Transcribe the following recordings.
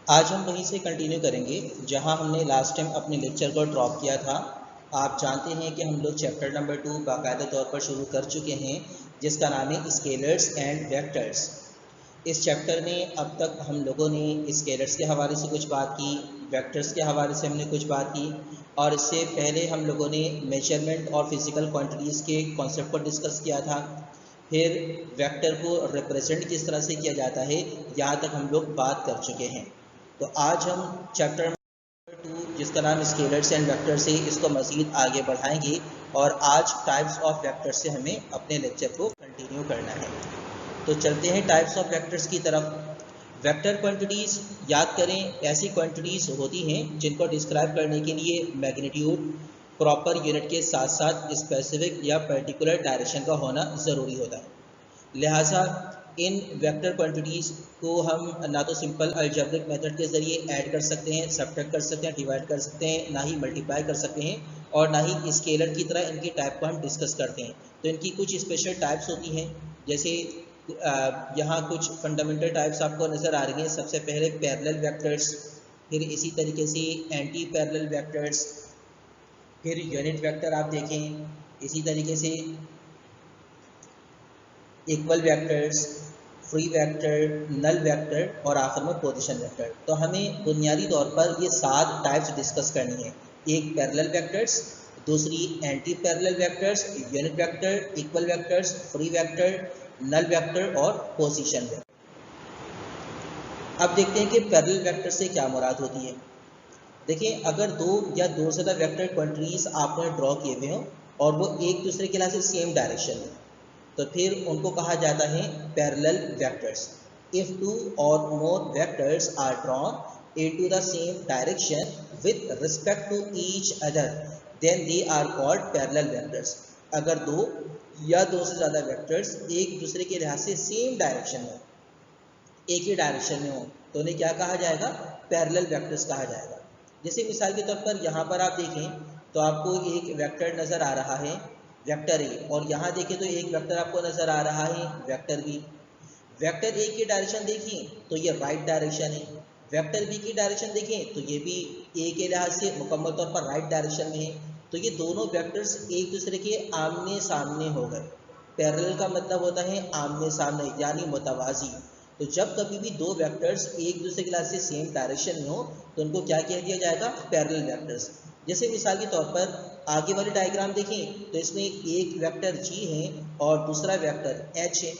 आज हम वहीं से कंटिन्यू करेंगे जहां हमने लास्ट टाइम अपने लेक्चर को ड्रॉप किया था। आप जानते हैं कि हम लोग चैप्टर नंबर 2 बाकायदा तौर पर शुरू कर चुके हैं, जिसका नाम है स्केलर्स एंड वेक्टर्स। इस चैप्टर में अब तक हम लोगों ने स्केलर्स के हवाले से कुछ बात की, वेक्टर्स के हवाले से हमने कुछ बात की, और इससे पहले हम लोगों ने मेजरमेंट और फिज़िकल क्वांटिटीज़ के कॉन्सेप्ट को डिस्कस किया था। फिर वेक्टर को रिप्रेजेंट किस तरह से किया जाता है, यहाँ तक हम लोग बात कर चुके हैं। तो आज हम चैप्टर नंबर 2 जिसका नाम स्केलर्स एंड वेक्टर से इसको मज़ीद आगे बढ़ाएंगे, और आज टाइप्स ऑफ वेक्टर्स से हमें अपने लेक्चर को कंटिन्यू करना है। तो चलते हैं टाइप्स ऑफ वेक्टर्स की तरफ। वेक्टर क्वांटिटीज़ याद करें, ऐसी क्वांटिटीज़ होती हैं जिनको डिस्क्राइब करने के लिए मैग्नीट्यूड प्रॉपर यूनिट के साथ साथ स्पेसिफिक या पर्टिकुलर डायरेक्शन का होना ज़रूरी होता है। लिहाजा इन वेक्टर क्वांटिटीज़ को हम ना तो सिंपल अलजेब्रिक मेथड के ज़रिए ऐड कर सकते हैं, सब्ट्रैक्ट कर सकते हैं, डिवाइड कर सकते हैं, ना ही मल्टीप्लाई कर सकते हैं, और ना ही स्केलर की तरह इनकी टाइप को हम डिस्कस करते हैं। तो इनकी कुछ स्पेशल टाइप्स होती हैं, जैसे यहाँ कुछ फंडामेंटल टाइप्स आपको नज़र आ रही हैं। सबसे पहले पैरेलल वेक्टर्स, फिर इसी तरीके से एंटी पैरेलल वेक्टर्स, फिर यूनिट वेक्टर आप देखें, इसी तरीके से equal vectors, free vector, null vector, और आखिर में पोजीशन वेक्टर। तो हमें बुनियादी तौर पर ये 7 टाइप्स डिस्कस करनी है। एक पैरेलल वेक्टर्स, दूसरी anti parallel vectors, unit vector, equal vectors, free vector, null vector और पोजीशन वेक्टर। अब देखते हैं कि पैरेलल वेक्टर से क्या मुराद होती है। देखिए, अगर दो या दो से ज़्यादा वेक्टर क्वांटिटीज आपने ड्रॉ किए हुए हों और वो एक दूसरे के लिहाज से सेम डायरेक्शन में, तो फिर उनको कहा जाता है parallel vectors. If two or more vectors are drawn into the same direction with respect to each other, then they are called parallel vectors. अगर दो या दो से ज़्यादा वेक्टर्स एक दूसरे के लिहाज से सेम डायरेक्शन में, एक ही डायरेक्शन में हो, तो उन्हें क्या कहा जाएगा? पैरेलल वेक्टर्स कहा जाएगा। जैसे मिसाल के तौर पर यहाँ पर आप देखें तो आपको एक वेक्टर नज़र आ रहा है, वेक्टर ए, और यहाँ देखें तो एक वेक्टर आपको नज़र आ रहा है, वेक्टर बी। वेक्टर ए की डायरेक्शन देखें तो ये राइट डायरेक्शन है, वेक्टर बी की डायरेक्शन देखें तो ये भी ए के लिहाज से मुकम्मल तौर पर राइट डायरेक्शन में है। तो ये दोनों वेक्टर्स एक दूसरे के आमने सामने हो गए। पैरेलल का मतलब होता है आमने सामने, यानी मुतवाज़ी। तो जब कभी भी दो वेक्टर्स एक दूसरे के लिहाज से सेम डायरेक्शन में हो, तो उनको क्या कह दिया जाएगा? Parallel vectors. जैसे मिसाल के तौर पर आगे वाली डायग्राम देखें तो इसमें एक वेक्टर जी है और दूसरा वेक्टर एच है।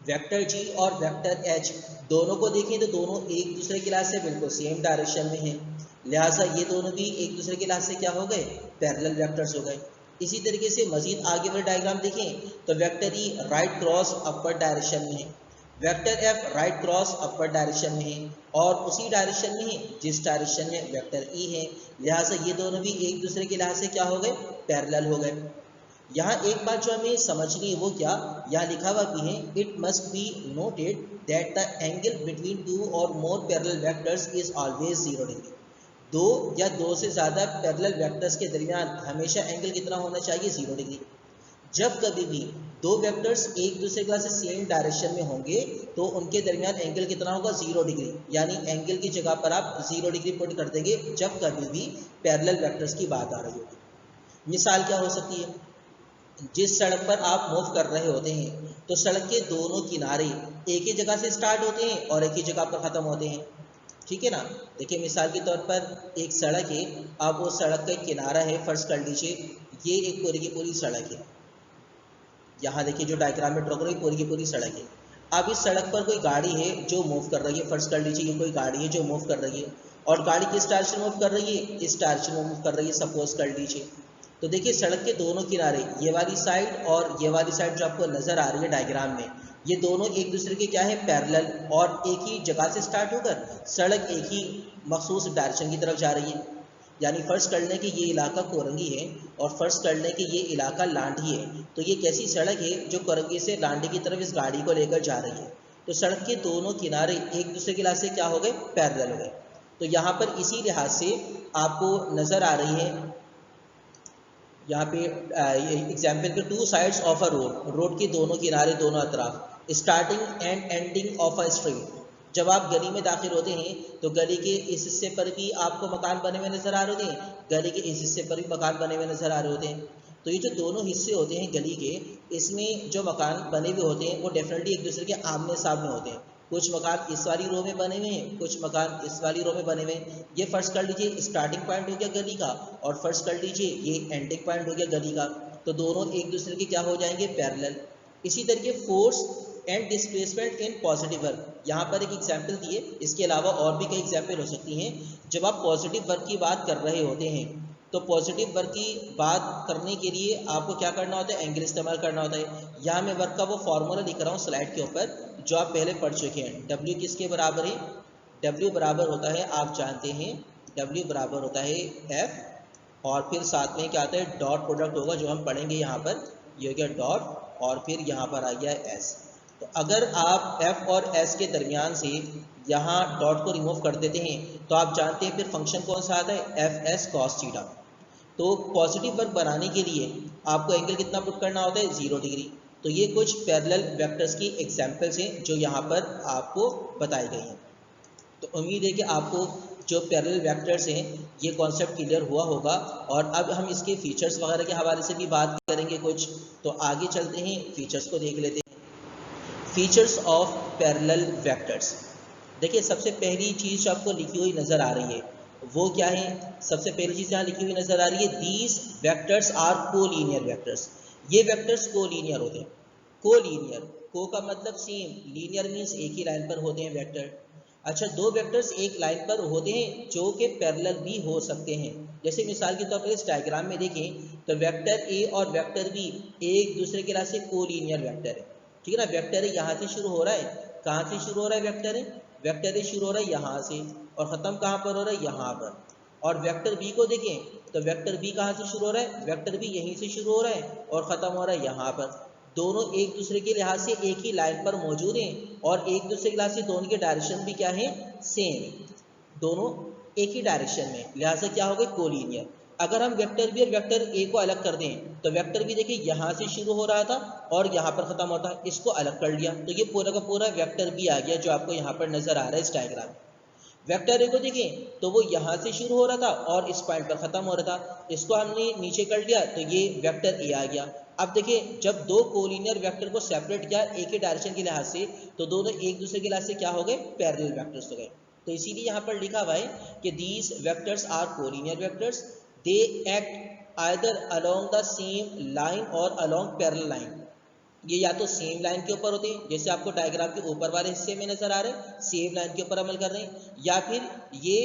वेक्टर जी और वेक्टर एच दोनों को देखें तो दोनों एक दूसरे के लिहाज से बिल्कुल सेम डायरेक्शन में हैं, लिहाजा ये दोनों भी एक दूसरे के लिहाज से क्या हो गए? पैरेलल वेक्टर्स हो गए। इसी तरीके से मजीद आगे वाले डायग्राम देखें तो vector E right cross upward direction में है, vector F right cross upward direction में है, और उसी डायरेक्शन में है जिस डायरेक्शन में वेक्टर ई है, लिहाजा ये दोनों भी एक दूसरे के लिहाज से क्या हो गए? पैरेलल हो गए। यहाँ एक बात जो हमें समझनी है वो क्या, यहाँ लिखा हुआ भी है, it must be noted that the angle between two or more parallel vectors is always 0 degree. दो या दो से ज़्यादा पैरेलल वेक्टर्स के दरमियान हमेशा एंगल कितना होना चाहिए? 0 डिग्री। जब कभी भी दो वेक्टर्स एक दूसरे के से सेम डायरेक्शन में होंगे तो उनके दरमियान एंगल कितना होगा? 0 डिग्री। यानी एंगल की जगह पर आप 0 डिग्री पुट कर देंगे जब कभी भी पैरेलल वेक्टर्स की बात आ रही होगी। मिसाल क्या हो सकती है? जिस सड़क पर आप मूव कर रहे होते हैं तो सड़क के दोनों किनारे एक ही जगह से स्टार्ट होते हैं और एक ही जगह पर ख़त्म होते हैं, ठीक है ना। देखिए, मिसाल के तौर पर एक सड़क है, अब वो सड़क का किनारा है, फर्ज कर लीजिए ये एक पूरी की पूरी सड़क है। यहाँ देखिए जो डायग्राम में ड्रॉ करो, पूरी की पूरी सड़क है। अब इस सड़क पर कोई गाड़ी है जो मूव कर रही है, फर्ज कर लीजिए ये कोई गाड़ी है जो मूव कर रही है, और गाड़ी किस डायरेक्शन में मूव कर रही है? इस डायरेक्शन में मूव कर रही है, सपोज कर लीजिए। तो देखिए सड़क के दोनों किनारे, ये वाली साइड और ये वाली साइड जो आपको नज़र आ रही है डायग्राम में, ये दोनों एक दूसरे के क्या है? पैरेलल, और एक ही जगह से स्टार्ट होकर सड़क एक ही मखसूस डायरेक्शन की तरफ जा रही है। यानी फ़र्ज़ कर लें कि ये इलाका कोरंगी है और फ़र्ज़ कर लें कि ये इलाका लांडी है, तो ये कैसी सड़क है जो कोरंगी से लांडी की तरफ इस गाड़ी को लेकर जा रही है। तो सड़क के दोनों किनारे एक दूसरे के लिहाज से क्या हो गए? पैरेलल हो गए। तो यहाँ पर इसी लिहाज से आपको नज़र आ रही है यहाँ पे एग्जाम्पल के 2 sides of a road, road के दोनों किनारे, दोनों अतराफ, starting and ending of a street, जब आप गली में दाखिल होते हैं तो गली के इस हिस्से पर भी आपको मकान बने हुए नज़र आ रहे होते हैं, गली के इस हिस्से पर भी मकान बने हुए नज़र आ रहे होते हैं। तो ये जो दोनों हिस्से होते हैं गली के, इसमें जो मकान बने हुए होते हैं वो डेफिनेटली एक दूसरे के आमने सामने होते हैं। कुछ मकान इस वाली रो में बने हुए हैं, कुछ मकान इस वाली रो में बने हुए हैं। ये फर्स्ट कर लीजिए स्टार्टिंग पॉइंट हो गया गली का, और फर्स्ट कर लीजिए ये एंडिंग पॉइंट हो गया गली का। तो दोनों एक दूसरे के क्या हो जाएंगे, पैरेलल। इसी तरीके force and displacement in positive work, यहाँ पर एक एग्जाम्पल दिए, इसके अलावा और भी कई एग्जाम्पल हो सकती हैं। जब आप पॉजिटिव वर्क की बात कर रहे होते हैं तो पॉजिटिव वर्क की बात करने के लिए आपको क्या करना होता है, एंगल इस्तेमाल करना होता है। यहाँ मैं वर्क का वो फॉर्मूला लिख रहा हूँ स्लाइड के ऊपर जो आप पहले पढ़ चुके हैं। W किसके बराबर है, W बराबर होता है, आप जानते हैं W बराबर होता है F, और फिर साथ में क्या आता है, डॉट प्रोडक्ट होगा जो हम पढ़ेंगे यहाँ पर, ये हो गया डॉट, और फिर यहाँ पर आ गया S। तो अगर आप F और S के दरमियान से यहाँ डॉट को रिमूव कर देते हैं तो आप जानते हैं फिर फंक्शन कौन सा आता है, Fs cos थीटा। तो पॉजिटिव वर्क बनाने के लिए आपको एंगल कितना पुट करना होता है, 0 डिग्री। तो ये कुछ पैरेलल वेक्टर्स की एग्जांपल्स हैं जो यहाँ पर आपको बताई गई हैं। तो उम्मीद है कि आपको जो पैरेलल वेक्टर्स हैं ये कॉन्सेप्ट क्लियर हुआ होगा। और अब हम इसके फीचर्स वगैरह के हवाले से भी बात करेंगे कुछ। तो आगे चलते हैं, फीचर्स को देख लेते हैं। Features of parallel vectors. देखिए सबसे पहली चीज़ जो आपको लिखी हुई नज़र आ रही है वो क्या है, सबसे पहली चीज़ यहाँ लिखी हुई नज़र आ रही है, these vectors are collinear vectors. ये वेक्टर्स कोलीनियर होते हैं। कोलीनियर, को का मतलब सेम, लीनियर मीन्स एक ही लाइन पर होते हैं वेक्टर। अच्छा, दो वेक्टर्स एक लाइन पर होते हैं जो कि पैरेलल भी हो सकते हैं। जैसे मिसाल के तौर पर इस डायग्राम में देखें तो वेक्टर ए और वेक्टर बी एक दूसरे के लासे कोलीनियर वेक्टर है। ठीक है ना, वेक्टर ए यहाँ से शुरू हो रहा है, कहाँ से शुरू हो रहा है वेक्टर ए, वेक्टर ए शुरू हो रहा है यहाँ से और ख़त्म कहाँ पर हो रहा है, यहाँ पर। और वेक्टर बी को देखें तो वेक्टर बी कहाँ से शुरू हो रहा है, वेक्टर बी यहीं से शुरू हो रहा है और ख़त्म हो रहा है यहाँ पर। दोनों एक दूसरे के लिहाज से एक ही लाइन पर मौजूद हैं और एक दूसरे के लिहाज से दोनों के डायरेक्शन भी क्या है, सेम, दोनों एक ही डायरेक्शन में, लिहाजा क्या हो गए, कोलीनियर। अगर हम वेक्टर बी और वेक्टर ए को अलग कर दें तो वेक्टर बी देखिए यहाँ से शुरू हो रहा था और यहाँ पर ख़त्म होता है, इसको अलग कर लिया तो ये पूरा का पूरा वेक्टर बी आ गया जो आपको यहाँ पर नज़र आ रहा है इस डायग्राम। वेक्टर ए को देखें तो वो यहाँ से शुरू हो रहा था और इस पॉइंट पर ख़त्म हो रहा था, इसको हमने नीचे कर लिया तो ये वेक्टर ए आ गया। अब देखिए जब दो कोलिनियर वेक्टर को सेपरेट किया एक ही डायरेक्शन के लिहाज से तो दोनों एक दूसरे के लिहाज से क्या हो गए, पैरेलल वेक्टर्स हो गए। तो इसीलिए यहाँ पर लिखा हुआ है कि these vectors are collinear vectors, they act either along the same line or along parallel line. ये या तो सेम लाइन के ऊपर होते हैं जैसे आपको डायग्राम के ऊपर वाले हिस्से में नजर आ रहे हैं, सेम लाइन के ऊपर अमल कर रहे हैं, या फिर ये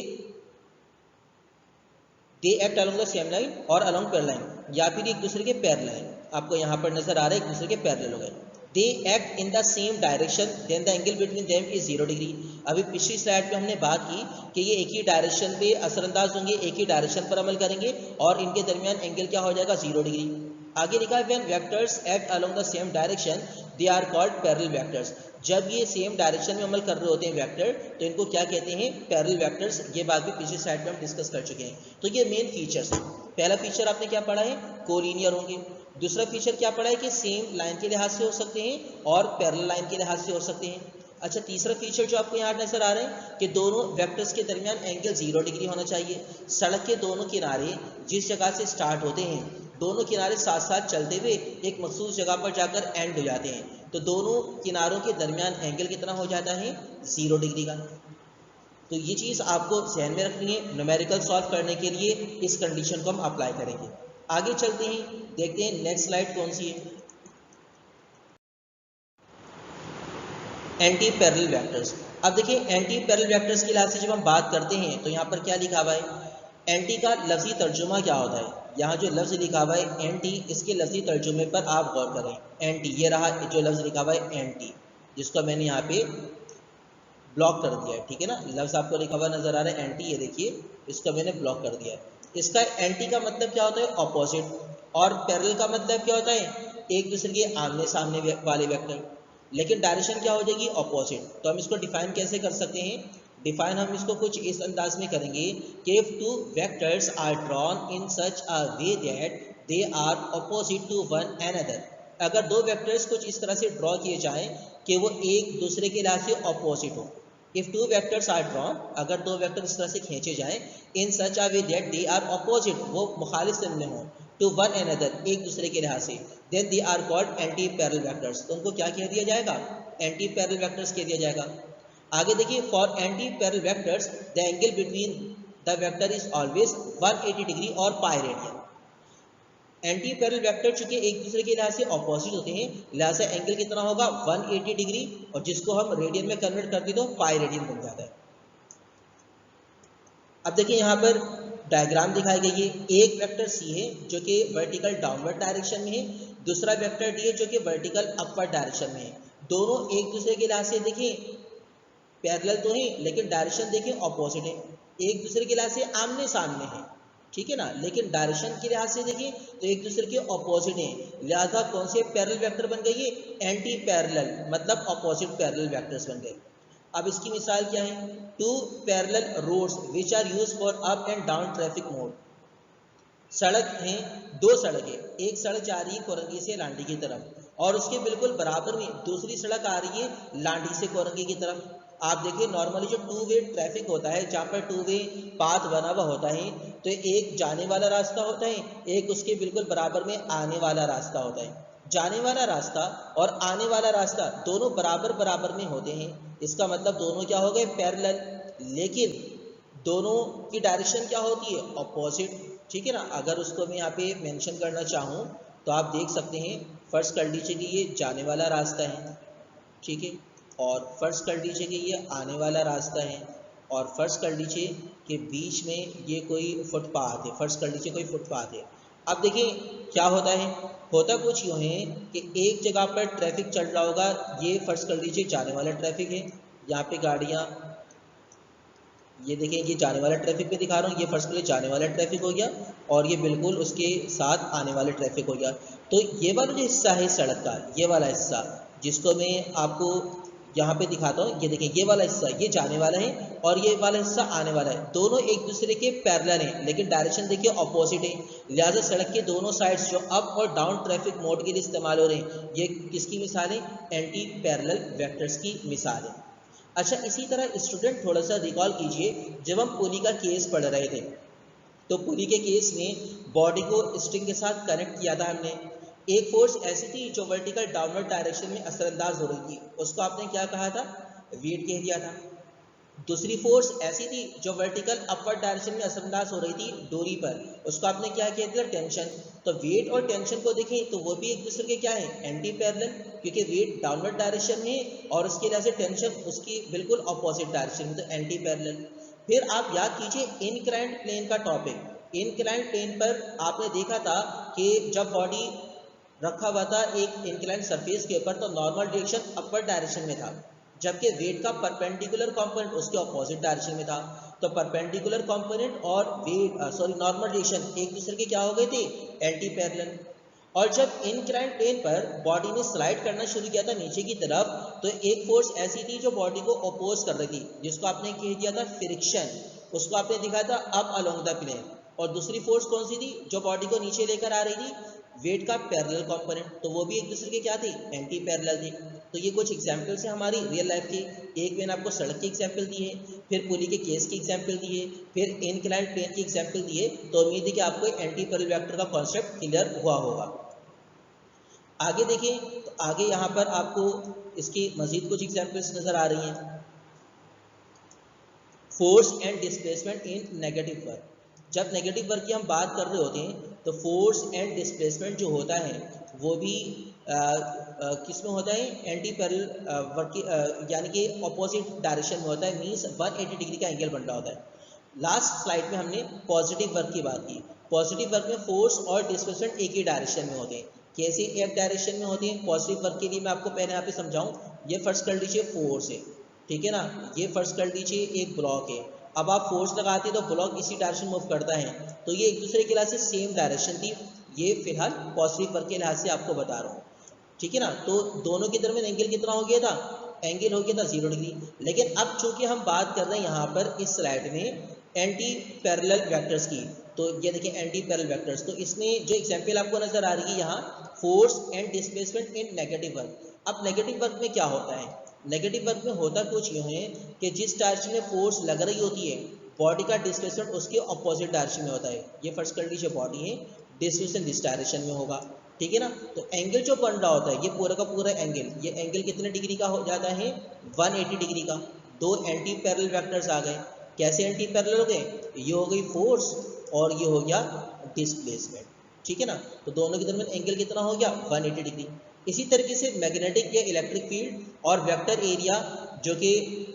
दे act along the same line or along parallel line, या फिर एक दूसरे के पैरेलल लाइन। आपको यहाँ पर नजर आ रहा है एक दूसरे के पैरेलल हो गए। They act in the same direction then the angle between them is 0 degree. अभी पिछली स्लाइड पे हमने बात की कि ये एक ही डायरेक्शन पे असरअंदाज होंगे, एक ही डायरेक्शन पर अमल करेंगे और इनके दरमियान एंगल क्या हो जाएगा, 0 डिग्री। आगे लिखा है when vectors act along the same direction they are called parallel vectors. जब ये सेम डायरेक्शन में अमल कर रहे होते हैं वेक्टर तो इनको क्या कहते हैं, पैरेलल वेक्टर्स। ये बात भी पिछले स्लाइड में हम डिस्कस कर चुके हैं। तो ये मेन फीचर्स हैं। पहला फीचर आपने क्या पढ़ा है, कोलिनियर होंगे। दूसरा फीचर क्या पढ़ा है कि सेम लाइन के लिहाज से हो सकते हैं और पैरेलल लाइन के लिहाज से हो सकते हैं। अच्छा, तीसरा फीचर जो आपको यहाँ नजर आ रहा है कि दोनों वेक्टर्स के दरमियान एंगल 0 डिग्री होना चाहिए। सड़क के दोनों किनारे जिस जगह से स्टार्ट होते हैं दोनों किनारे साथ साथ चलते हुए एक मखसूस जगह पर जाकर एंड हो जाते हैं, तो दोनों किनारों के दरमियान एंगल कितना हो जाता है, 0 डिग्री का। तो ये चीज़ आपको ध्यान में रखनी है, न्यूमेरिकल सॉल्व करने के लिए इस कंडीशन को हम अप्लाई करेंगे। आगे चलते हैं, देखते हैं नेक्स्ट स्लाइड कौन सी है, एंटी पैरेलल वेक्टर्स। अब देखिए एंटी पैरेलल वेक्टर्स की लिहाज से जब हम बात करते हैं तो यहाँ पर क्या लिखा हुआ है, एंटी का लफ्जी तर्जुमा क्या होता है। यहाँ जो लफ्ज़ लिखा हुआ है एंटी, इसके लफ्जी तर्जुमे पर आप गौर करें। एंटी, ये रहा जो लफ्ज़ लिखा हुआ है एंटी, जिसको मैंने यहाँ पे ब्लॉक कर दिया है, ठीक है ना। लफ्ज़ आपको लिखा हुआ नजर आ रहा है एंटी, ये देखिए इसको मैंने ब्लॉक कर दिया है। इसका एंटी का मतलब क्या होता है, ऑपोजिट, और पैरेलल का मतलब क्या होता है, एक दूसरे के आमने सामने वाले वेक्टर। लेकिन डायरेक्शन क्या हो जाएगी, ऑपोजिट। तो हम इसको डिफाइन कैसे कर सकते हैं, डिफाइन हम इसको कुछ इस अंदाज में करेंगे कि if two vectors are drawn in such a way that they are opposite to one another. अगर दो वेक्टर्स कुछ इस तरह से ड्रॉ किए जाएं कि वो एक दूसरे के लिहाज से ऑपोजिट हो, if two vectors are drawn, अगर दो वेक्टर इस तरह से खींचे जाएं, in such a way that they are opposite, वो मुखालिफ से में हो, टू वन अनदर, एक दूसरे के लिहाज से, then they are called anti parallel vectors, तो उनको क्या कह दिया जाएगा, एंटी पैरेलल वेक्टर्स कह दिया जाएगा। आगे देखिए, for anti parallel vectors the angle between the vector is always 180 degree और pi radian. Anti parallel vector चूंकि एक दूसरे के लिहाज से ऑपोजिट होते हैं, लिहाजा एंगल कितना होगा 180 डिग्री, और जिसको हम रेडियन में कन्वर्ट कर दें तो पाई रेडियन बन जाता है। अब देखिए यहाँ पर डायग्राम दिखाई गई है, एक वेक्टर सी है जो कि वर्टिकल डाउनवर्ड डायरेक्शन में है, दूसरा वेक्टर डी है जो कि वर्टिकल अपवर्ड डायरेक्शन में है। दोनों एक दूसरे के लिहाज से देखिए पैरेलल तो है, लेकिन डायरेक्शन देखिए ऑपोजिट है, एक दूसरे के लिहाज से आमने सामने है, ठीक है ना, लेकिन डायरेक्शन के लिहाज से देखिए तो एक दूसरे के ऑपोजिट है, लिहाजा कौन से पैरेलल वेक्टर बन गई है, एंटी पैरेलल, मतलब ऑपोजिट पैरेलल वेक्टर्स बन गए। अब इसकी मिसाल क्या है, two parallel roads which are use for up and down traffic mode, सड़क हैं, दो सड़क है, एक सड़क जा रही है कोरंगी से लांडी की तरफ, और उसके बिल्कुल बराबर में दूसरी सड़क आ रही है लांडी से कोरंगी की तरफ। आप देखिए नॉर्मली जो टू वे ट्रैफिक होता है, जहाँ पर टू वे पाथ बना हुआ होता है, तो एक जाने वाला रास्ता होता है, एक उसके बिल्कुल बराबर में आने वाला रास्ता होता है। जाने वाला रास्ता और आने वाला रास्ता दोनों बराबर बराबर में होते हैं, इसका मतलब दोनों क्या हो गए, पैरेलल, लेकिन दोनों की डायरेक्शन क्या होती है, ऑपोजिट, ठीक है ना। अगर उसको मैं यहाँ पे मेंशन करना चाहूँ तो आप देख सकते हैं, फर्ज कर लीजिए कि ये जाने वाला रास्ता है, ठीक है, और फर्ज कर लीजिए कि ये आने वाला रास्ता है, और फर्ज कर लीजिए कि बीच में ये कोई फुटपाथ है, फर्ज कर लीजिए कोई फुटपाथ है। अब देखिए क्या होता है, होता कुछ यूँ है कि एक जगह पर ट्रैफिक चल रहा होगा, ये फर्ज कर लीजिए जाने वाला ट्रैफिक है, यहाँ पे गाड़ियाँ, ये देखें ये जाने वाला ट्रैफिक पे दिखा रहा हूँ, ये फर्स्ट के लिए जाने वाला ट्रैफिक हो गया, और ये बिल्कुल उसके साथ आने वाले ट्रैफिक हो गया। तो ये वाला जो हिस्सा है सड़क का, ये वाला हिस्सा जिसको मैं आपको यहाँ पे दिखाता हूँ, ये देखिए ये वाला हिस्सा ये जाने वाला है, और ये वाला हिस्सा आने वाला है, दोनों एक दूसरे के पैरेलल हैं, लेकिन डायरेक्शन देखिए ऑपोजिट है, लिहाजा सड़क के दोनों साइड्स जो अप और डाउन ट्रैफिक मोड के लिए इस्तेमाल हो रहे हैं, ये किसकी मिसाल है, एंटी पैरेलल वेक्टर्स की मिसाल है। अच्छा, इसी तरह स्टूडेंट थोड़ा सा रिकॉल कीजिए, जब हम पुली का केस पढ़ रहे थे, तो पुली के केस में बॉडी को स्ट्रिंग के साथ कनेक्ट किया था हमने, एक फोर्स ऐसी थी जो वर्टिकल डाउनवर्ड डायरेक्शन में असरअंदाज हो रही थी, उसको आपने क्या कहा था, वेट कह दिया था। दूसरी फोर्स ऐसी थी जो वर्टिकल अपवर्ड डायरेक्शन में असरअंदाज हो रही थी डोरी पर, उसको आपने क्या किया था, टेंशन। तो वेट और टेंशन को देखें तो वो भी एक दूसरे के क्या है, एंटी पैरेलल, क्योंकि वेट डाउनवर्ड डायरेक्शन में है और उसके वजह से टेंशन उसकी बिल्कुल अपोजिट डायरेक्शन में, तो एंटी पैरेलल। फिर आप याद कीजिए इनक्लाइंड प्लेन का टॉपिक, इनक्लाइंड प्लेन पर आपने देखा था कि जब बॉडी रखा हुआ था एक इंक्लाइंड सरफेस के ऊपर, तो नॉर्मल डायरेक्शन अपवर्ड डायरेक्शन में था, जबकि वेट का परपेंडिकुलर कंपोनेंट उसके ऑपोजिट डायरेक्शन में था। तो परपेंडिकुलर कंपोनेंट और वेट नॉर्मल डायरेक्शन एक दूसरे के क्या हो गए थे, एंटी पैरेलल। और जब इंक्लाइंड प्लेन पर बॉडी ने स्लाइड करना शुरू किया था नीचे की तरफ, तो एक फोर्स ऐसी थी जो बॉडी को अपोज कर रही थी, जिसको आपने कह दिया था फ्रिक्शन, उसको आपने दिखाया था अप अलोंग द प्लेन। और दूसरी फोर्स कौन सी थी जो बॉडी को नीचे लेकर आ रही थी, वेट का पैरेलल कंपोनेंट, तो वो भी एक दूसरे के क्या थे, एंटी पैरेलल थे। तो ये कुछ एग्जाम्पल्स हैं हमारी रियल लाइफ की, एक मैंने आपको सड़क की एग्जाम्पल दी है, फिर पुली के केस की एग्जाम्पल दी है, फिर इनक्लाइंड प्लेन की एग्जाम्पल दी है। तो उम्मीद है कि आपको एंटी पैरेलल वेक्टर का कॉन्सेप्ट क्लियर हुआ होगा। आगे देखिए, तो आगे यहाँ पर आपको इसकी मजीद कुछ एग्जाम्पल्स नजर आ रही हैं। Force and displacement in negative work, जब नेगेटिव वर्क की हम बात कर रहे होते हैं तो फोर्स एंड डिस्प्लेसमेंट जो होता है वो भी किस में होता है, एंटी पैरेलल वर्क यानी कि अपोजिट डायरेक्शन में होता है, मींस 180 डिग्री का एंगल बन रहा होता है। लास्ट स्लाइड में हमने पॉजिटिव वर्क की बात की, पॉजिटिव वर्क में फोर्स और डिस्प्लेसमेंट एक ही डायरेक्शन में होते हैं। कैसे एक डायरेक्शन में होते हैं पॉजिटिव वर्क के लिए, मैं आपको पहले यहाँ पे समझाऊं। ये फर्स्ट कर लीजिए फोर्स है, ठीक है ना, ये फर्स्ट कर लीजिए एक ब्लॉक है, अब आप फोर्स लगाते हैं तो ब्लॉक इसी डायरेक्शन मूव करता है, तो ये एक दूसरे के लिहाज से सेम डायरेक्शन थी। ये फिलहाल पॉजिटिव वर्क के लिहाज से आपको बता रहा हूँ, ठीक है ना। तो दोनों के दरमियान एंगल कितना हो गया था, एंगल हो गया था 0 डिग्री। लेकिन अब चूंकि हम बात कर रहे हैं यहाँ पर इस स्लाइड में एंटी पैरेलल वेक्टर्स की, तो ये देखिए एंटी पैरेलल वेक्टर्स, तो इसमें जो एग्जांपल आपको नजर आ रही है यहाँ, force and displacement in negative work. अब नेगेटिव वर्क में क्या होता है, नेगेटिव वर्क में होता कुछ यूँ है कि जिस डायरेक्शन में फोर्स लग रही होती है बॉडी का डिस्प्लेसमेंट उसके अपोजिट डायरेक्शन में होता है। ये फर्स्ट कर लीजिए बॉडी है, डिस्प्लेसमेंट दिस डायरेक्शन में होगा, ठीक है ना। तो एंगल जो बन रहा होता है ये पूरा का पूरा एंगल, ये एंगल कितने डिग्री का हो जाता है 180 डिग्री का। दो एंटी पैरेलल वेक्टर्स आ गए। कैसे एंटी पैरेलल हो गए, ये हो गई फोर्स और ये हो गया डिस्प्लेसमेंट, ठीक है ना। तो दोनों के दरमियान एंगल कितना हो गया 180 डिग्री। इसी तरीके से मैग्नेटिक या इलेक्ट्रिक फील्ड और वेक्टर एरिया जो कि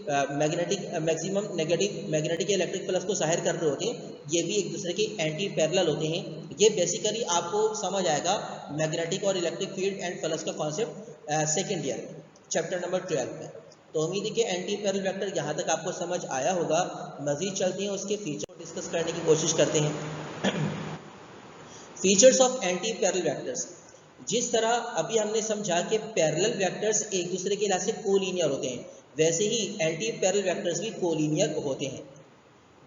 मैग्नेटिक मैक्सिमम नेगेटिव मैग्नेटिक या इलेक्ट्रिक फ्लक्स को जाहिर कर रहे होते हैं, ये भी एक दूसरे के एंटी पैरेलल होते हैं। ये बेसिकली आपको समझ आएगा मैग्नेटिक और इलेक्ट्रिक फील्ड एंड फ्लक्स का कॉन्सेप्ट सेकेंड ईयर में चैप्टर नंबर 12 में। तो उम्मीद है कि एंटी पैरेलल वेक्टर यहाँ तक आपको समझ आया होगा। मजीद चलते हैं उसके फीचर को डिस्कस करने की कोशिश करते हैं। Features of anti parallel vectors. जिस तरह अभी हमने समझा कि पैरेलल वेक्टर्स एक दूसरे के लिहाज से कोलिनियर होते हैं, वैसे ही एंटी पैरेलल वेक्टर्स भी कोलिनियर होते हैं।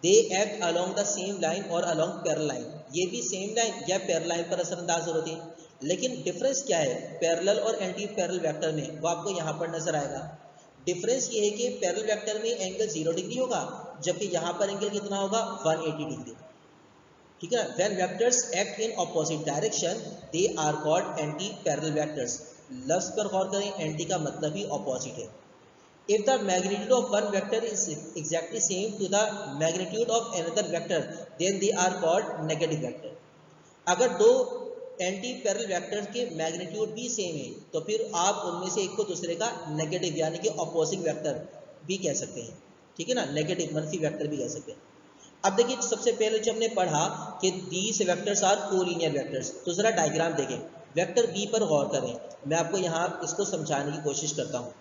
दे act along the same line or along parallel line, ये भी सेम लाइन या पैरेलल लाइन पर असरअंदाज होते हैं। लेकिन डिफरेंस क्या है पैरेलल और एंटी पैरेलल वेक्टर में, वो आपको यहाँ पर नजर आएगा। डिफरेंस ये है कि पैरेलल वेक्टर में एंगल 0 डिग्री होगा, जबकि यहाँ पर एंगल कितना होगा 180 डिग्री, ठीक है। When vectors act in opposite direction they are called anti parallel vectors. लफ्ज पर गौर करें, एंटी का मतलब ही ऑपोजिट है। If the magnitude of one vector is exactly same to the magnitude of another vector, then they are called negative vector. अगर दो एंटी पैरेलल वेक्टर्स के मैग्नीट्यूड भी सेम है तो फिर आप उनमें से एक को दूसरे का नेगेटिव यानी कि अपोजिंग वेक्टर भी कह सकते हैं, ठीक है ना, नेगेटिव मनफी वेक्टर भी कह सकते हैं। अब देखिए सबसे पहले जब हमने पढ़ा कि these vectors are collinear vectors, तो जरा डायग्राम देखें, वेक्टर बी पर गौर करें। मैं आपको यहाँ इसको समझाने की कोशिश करता हूँ।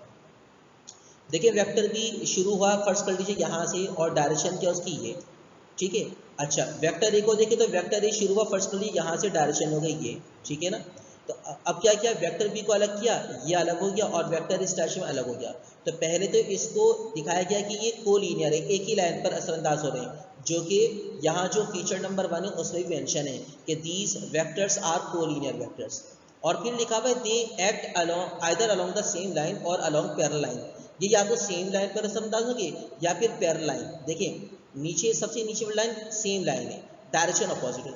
देखिए वेक्टर बी शुरू हुआ, फर्स्ट कर लीजिए यहाँ से, और डायरेक्शन क्या उसकी ये, ठीक है। अच्छा वेक्टर ए को देखिए तो वेक्टर ए शुरू हुआ, फर्स्ट कर लीजिए यहाँ से, डायरेक्शन हो गई ये, ठीक है ना। तो अब क्या किया, वेक्टर बी को अलग किया, ये अलग हो गया, और वेक्टर इस डायरेक्शन में अलग हो गया। तो पहले तो इसको दिखाया गया कि ये कोलिनियर है, एक ही लाइन पर असरअंदाज हो रहे हैं, जो कि यहाँ जो फीचर नंबर 1 है उसमें भी मेंशन है कि these vectors are collinear vectors. और फिर लिखा हुआ है they act along either along the same line or along parallel line. ये या तो सेम लाइन पर असरअंदाज होंगे या फिर पैरेलल लाइन। देखिए नीचे सबसे नीचे वाली लाइन सेम लाइन है, डायरेक्शन अपोजिट है,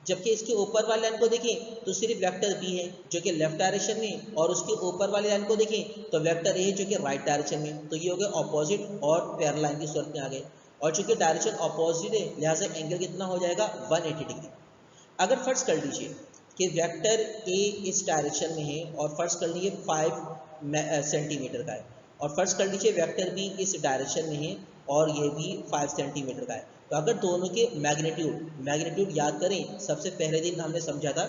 जबकि इसके ऊपर वाली लाइन को देखें तो सिर्फ वेक्टर बी है जो कि लेफ्ट डायरेक्शन में, और उसके ऊपर वाली लाइन को देखें तो वेक्टर ए है जो कि राइट डायरेक्शन में। तो ये हो गए अपोजिट और पैरेलल लाइन की सूरत में आ गए, और चूंकि डायरेक्शन अपोजिट है लिहाजा एंगल कितना हो जाएगा 180 डिग्री। अगर फर्ज कर लीजिए कि वेक्टर ए इस डायरेक्शन में है और फर्ज कर लीजिए 5 सेंटीमीटर का है, और फर्ज कर लीजिए वेक्टर बी इस डायरेक्शन में है और ये भी 5 सेंटीमीटर का है। तो अगर दोनों के मैग्नीट्यूड याद करें, सबसे पहले दिन हमने समझा था,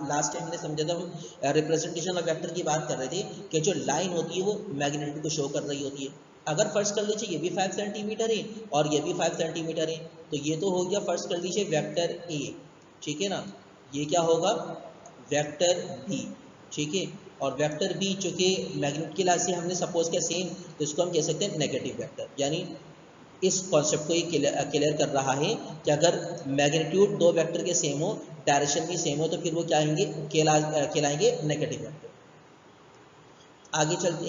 लास्ट टाइम हमने समझा था, हम रिप्रेजेंटेशन ऑफ वेक्टर की बात कर रहे थे कि जो लाइन होती है वो मैग्नीट्यूड को शो कर रही होती है। अगर फर्ज कर लीजिए ये भी 5 सेंटीमीटर है और ये भी 5 सेंटीमीटर है, तो ये तो हो गया फर्ज कर लीजिए वेक्टर ए, ठीक है ना। ये क्या होगा वेक्टर बी, ठीक है। और वेक्टर बी चूँकि मैग्नीट्यूड के लिहाज से हमने सपोज किया सेम, तो इसको हम कह सकते हैं नेगेटिव वेक्टर। यानी इस कॉन्सेप्ट को ये क्लियर कर रहा है कि अगर मैग्नीट्यूड दो वेक्टर के सेम हो, डायरेक्शन भी सेम हो, तो फिर वो क्या कहलाएंगे नेगेटिव वेक्टर। आगे चलते हैं।